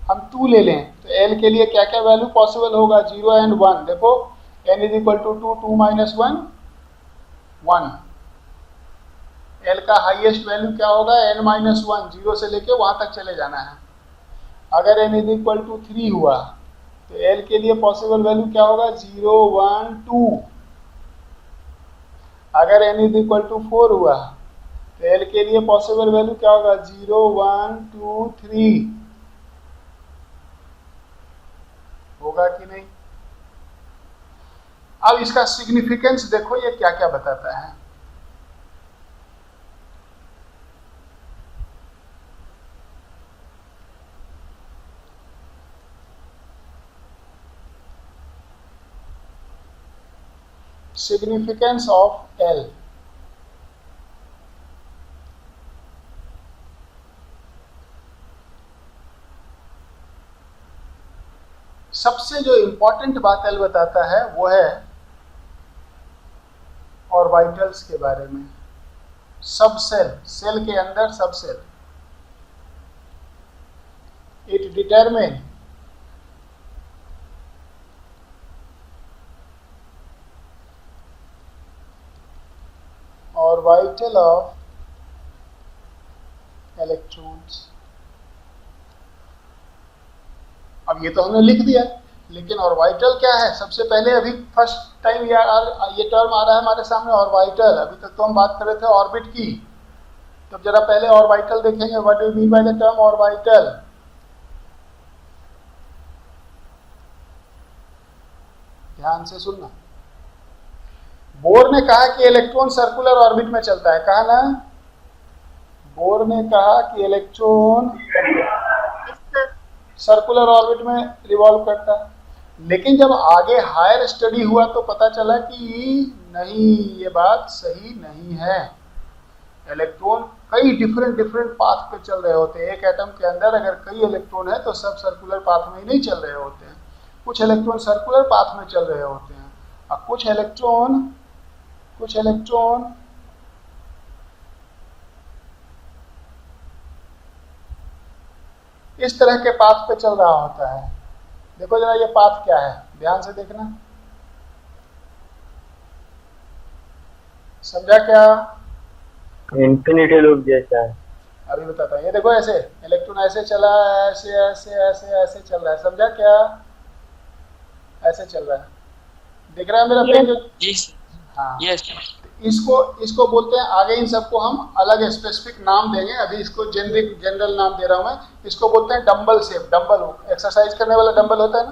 हम 2 ले लें तो l के लिए क्या क्या वैल्यू पॉसिबल होगा, 0 एंड 1। देखो n is equal to 2, 2 minus 1 1। l का हाईएस्ट वैल्यू क्या होगा, n माइनस 1, 0 से लेके वहां तक चले जाना है। अगर n इज इक्वल टू 3 हुआ तो l के लिए पॉसिबल वैल्यू क्या होगा, 0 1 2। अगर n इज इक्वल टू 4 हुआ तो l के लिए पॉसिबल वैल्यू क्या होगा, 0 1 2 3। होगा कि नहीं? अब इसका सिग्निफिकेंस देखो ये क्या क्या बताता है। Significance of L. सबसे जो इंपॉर्टेंट बात L बताता है वो है ऑर्बिटल्स के बारे में। सब सेल, सेल के अंदर subshell. It determine orbital of electrons। अब ये तो हमने लिख दिया, लेकिन ऑर्बिटल क्या है? सबसे पहले अभी फर्स्ट टाइम ये टर्म आ रहा है हमारे सामने, ऑर्बिटल। अभी तक तो हम बात कर रहे थे ऑर्बिट की, तब जरा पहले ऑर्बिटल देखेंगे। What do you mean by the term orbital? ध्यान से सुनना। बोर ने कहा कि इलेक्ट्रॉन सर्कुलर ऑर्बिट में चलता है, कहा ना? बोर ने कहा कि इलेक्ट्रॉन सर्कुलर ऑर्बिट में रिवॉल्व करता है, लेकिन जब आगे हायर स्टडी हुआ तो पता चला कि नहीं, ये बात सही नहीं है। इलेक्ट्रॉन कई डिफरेंट पाथ पे चल रहे होते हैं। एक एटम के अंदर अगर कई इलेक्ट्रॉन है तो सब सर्कुलर पाथ में ही नहीं चल रहे होते हैं। कुछ इलेक्ट्रॉन सर्कुलर पाथ में चल रहे होते हैं और कुछ इलेक्ट्रॉन इस तरह के पाथ पे चल रहा होता है। देखो जरा ये पाथ क्या है, ध्यान से देखना। समझा क्या? इंफिनिटी लूप जैसा है। अभी बताता हूँ। ये देखो ऐसे इलेक्ट्रॉन ऐसे चला, ऐसे ऐसे ऐसे ऐसे चल रहा है। समझा क्या? ऐसे चल रहा है। दिख रहा है मेरा पेज? जी हाँ। यस। इसको बोलते हैं, आगे इन सबको हम अलग स्पेसिफिक नाम देंगे। अभी इसको जनरल नाम दे रहा हूं मैं। इसको बोलते हैं डंबल शेप। डंबल एक्सरसाइज करने वाला डंबल होता है ना,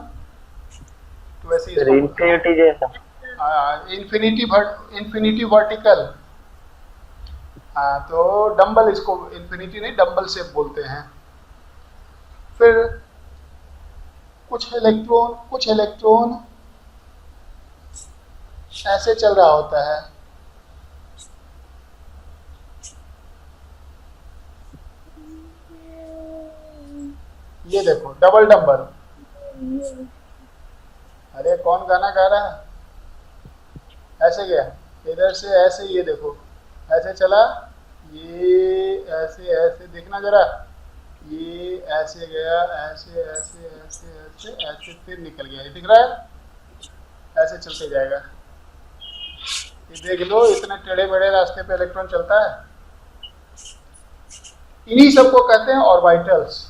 तो वैसे इंफिनिटी जैसा। Infinity vertical. हाँ, तो डंबल, इसको इन्फिनिटी नहीं डंबल शेप बोलते हैं। फिर कुछ इलेक्ट्रॉन ऐसे चल रहा होता है। ये देखो डबल डंबल। अरे कौन गाना गा रहा है? ऐसे गया, इधर से ऐसे, ये देखो ऐसे चला, ये ऐसे ऐसे, देखना जरा, ये ऐसे गया, ऐसे ऐसे ऐसे ऐसे ऐसे, फिर निकल गया। ये दिख रहा है? ऐसे चलते जाएगा। ये देख लो, इतने टेढ़े मेढ़े रास्ते पे इलेक्ट्रॉन चलता है। इन्हीं सबको कहते हैं ऑर्बिटल्स।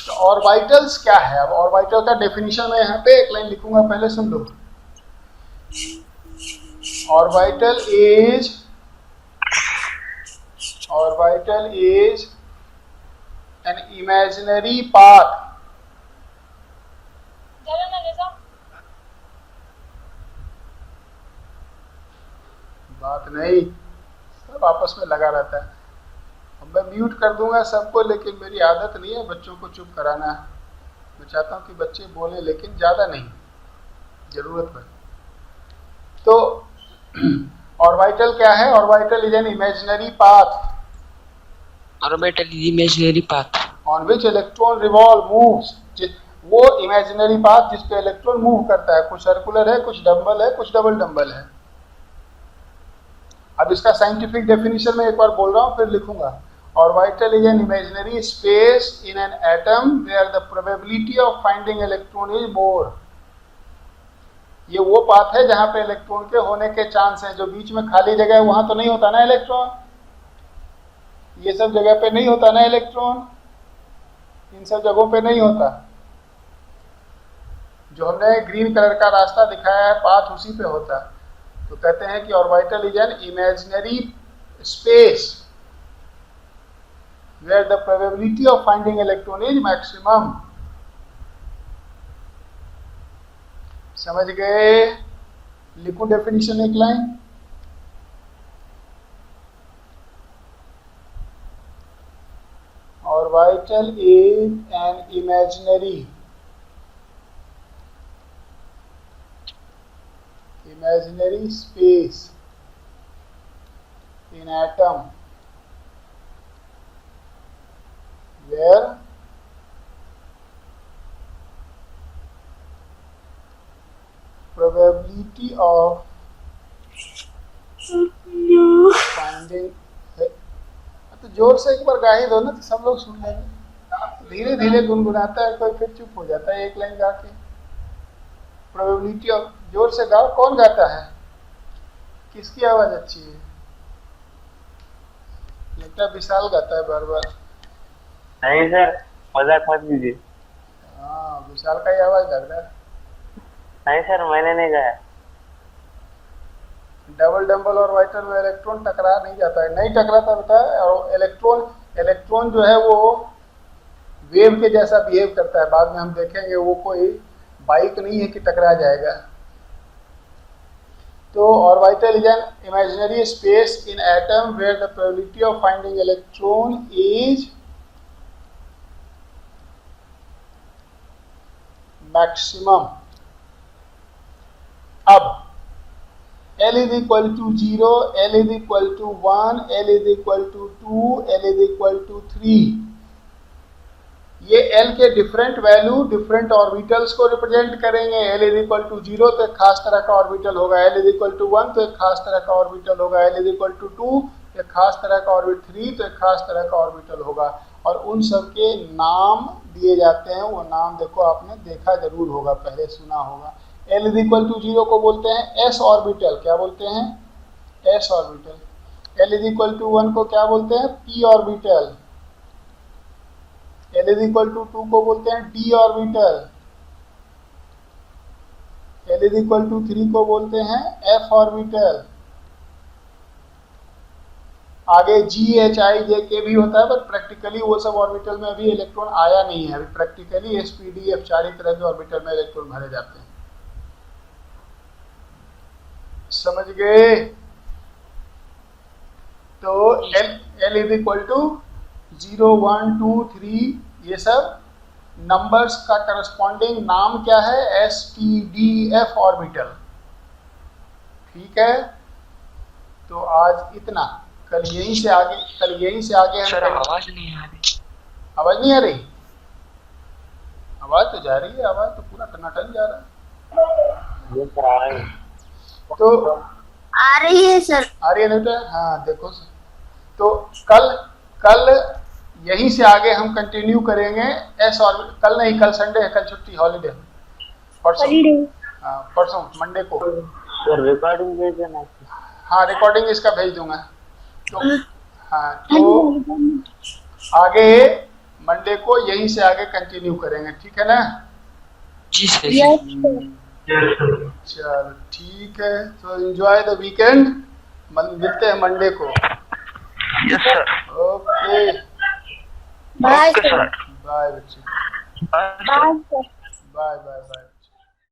तो ऑर्बिटल्स क्या है? अब ऑर्बिटल का डेफिनेशन मैं यहाँ पे एक लाइन लिखूंगा, पहले सुन लो। Orbital is an imaginary path बात नहीं, सब आपस में लगा रहता है। अब मैं म्यूट कर दूंगा सबको, लेकिन मेरी आदत नहीं है बच्चों को चुप कराना। मैं चाहता हूँ कि बच्चे बोलें, लेकिन ज़्यादा नहीं, जरूरत पर। तो ऑर्बिटल क्या है? Orbital is an imaginary path. Orbital is imaginary path on which electron revolve moves. वो इमेजिनरी पाथ जिस पे इलेक्ट्रॉन मूव करता है। कुछ सर्कुलर है, कुछ डंबल है, कुछ डबल डंबल है। अब इसका साइंटिफिक डेफिनेशन में एक बार बोल रहा हूँ, फिर लिखूंगा। Orbital is an imaginary space in an atom where the probability of finding electron is more. ये वो पाथ है जहां पे इलेक्ट्रॉन के होने के चांस है। जो बीच में खाली जगह है वहां तो नहीं होता ना इलेक्ट्रॉन, ये सब जगह पे नहीं होता ना इलेक्ट्रॉन, इन सब जगहों पे नहीं होता। जो हमने ग्रीन कलर का रास्ता दिखाया है पाथ उसी पे होता। तो कहते हैं कि orbital is an imaginary space where the probability of finding electron is maximum. समझ गए? लिखूं डेफिनेशन एक line. Orbital is an imaginary space in atom where probability of finding है। तो जोर से एक बार गा ही दो ना तो सब लोग सुन लेंगे। धीरे धीरे गुनगुनाता है कोई, फिर चुप हो जाता है एक लाइन गा के। प्रोबेबिलिटी ऑफ, जोर से गाओ। कौन गाता है? किसकी आवाज अच्छी है? लगता है विशाल गाता है बार बार। नहीं सर, मजाक मत कीजिए। हाँ, विशाल का ही आवाज लग रहा है। नहीं सर, मैंने नहीं गाया। डबल डम्बल और वाइटर में इलेक्ट्रॉन टकरा नहीं जाता है, नहीं टकराता बेटा। और इलेक्ट्रॉन जो है वो वेव के जैसा बिहेव करता है। बाद में हम देखेंगे वो कोई बाइक नहीं है कि टकरा जाएगा। तो orbital is an imaginary space in atom where the probability of finding electron is maximum. अब L is equal to 0, L is equal to 1, L is equal to 2, L is equal to 3। ये L के different value different orbitals को represent करेंगे। L is equal to 0 तो एक खास तरह का ऑर्बिटल होगा, L is equal to 1 तो एक खास तरह का ऑर्बिटल होगा, L is equal to 2 एक खास तरह का ऑर्बिटल, 3 तो एक खास तरह का ऑर्बिटल होगा। और उन सब के नाम दिए जाते हैं। वो नाम देखो, आपने देखा जरूर होगा, पहले सुना होगा। L is equal to 0 को बोलते हैं s ऑर्बिटल। क्या बोलते हैं? s orbital. L is equal to 1 को क्या बोलते हैं? p orbital. L is equal to 2 को बोलते हैं d orbital. L is equal to 3 को बोलते हैं f ऑर्बिटल। आगे g h i j k भी होता है, पर प्रैक्टिकली वो सब ऑर्बिटल में अभी इलेक्ट्रॉन आया नहीं है। अभी practically s p d f 4 तरह के ऑर्बिटल में इलेक्ट्रॉन भरे जाते हैं। समझ गए? तो L इज इक्वल टू 0, 1, 2, 3 ये सब नंबर्स का करस्पॉन्डिंग नाम क्या है? S P D F orbital. ठीक है, तो आज इतना। कल यहीं से आगे सर आवाज नहीं आ रही। आवाज नहीं आ रही? आवाज तो जा रही है, आवाज तो पूरा टनाटन जा रहा है। तो आ रही है सर। आ रही है बेटा? हाँ देखो सर। तो कल यहीं से आगे हम कंटिन्यू करेंगे एस ऑर्बिटल। कल नहीं, कल संडे है, कल छुट्टी, हॉलीडे। परसों मंडे को। सर रिकॉर्डिंग भेज देना। हाँ, रिकॉर्डिंग इसका भेज दूंगा। तो हाँ, तो आगे मंडे को यहीं से आगे कंटिन्यू करेंगे। ठीक है ना? जी सर। चलो ठीक है, तो एंजॉय द वीकेंड। मिलते हैं मंडे को। Yes sir. Okay, bye sir. Bye बच्चे। Bye. Bye sir. Bye bye bye.